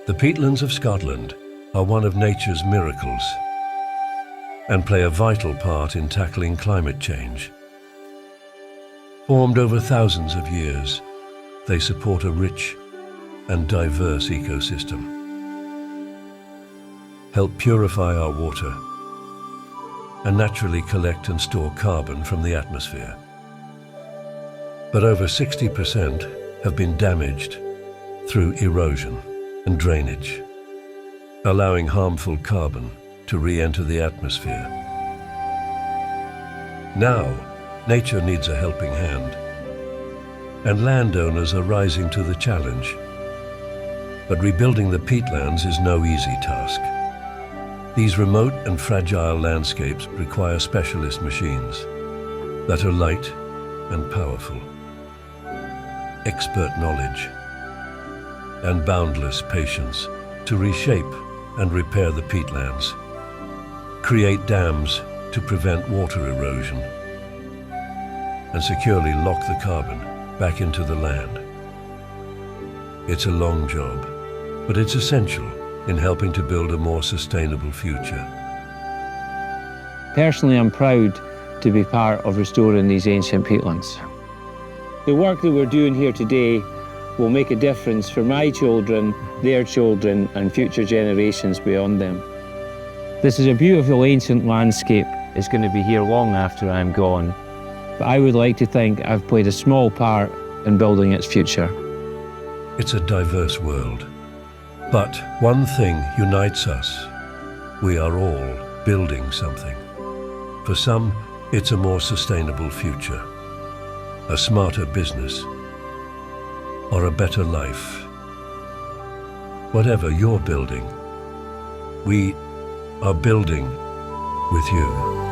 The peatlands of Scotland are one of nature's miracles and play a vital part in tackling climate change. Formed over thousands of years, they support a rich and diverse ecosystem, help purify our water, and naturally collect and store carbon from the atmosphere. But over 60% have been damaged through erosion and drainage, allowing harmful carbon to re-enter the atmosphere. Now, nature needs a helping hand, and landowners are rising to the challenge. But rebuilding the peatlands is no easy task. These remote and fragile landscapes require specialist machines that are light and powerful, expert knowledge, and boundless patience to reshape and repair the peatlands, create dams to prevent water erosion, and securely lock the carbon back into the land. It's a long job, but it's essential in helping to build a more sustainable future. Personally, I'm proud to be part of restoring these ancient peatlands. The work that we're doing here today will make a difference for my children, their children, and future generations beyond them. This is a beautiful ancient landscape. It's going to be here long after I'm gone. But I would like to think I've played a small part in building its future. It's a diverse world, but one thing unites us. We are all building something. For some, it's a more sustainable future, a smarter business, or a better life. Whatever you're building, we are building with you.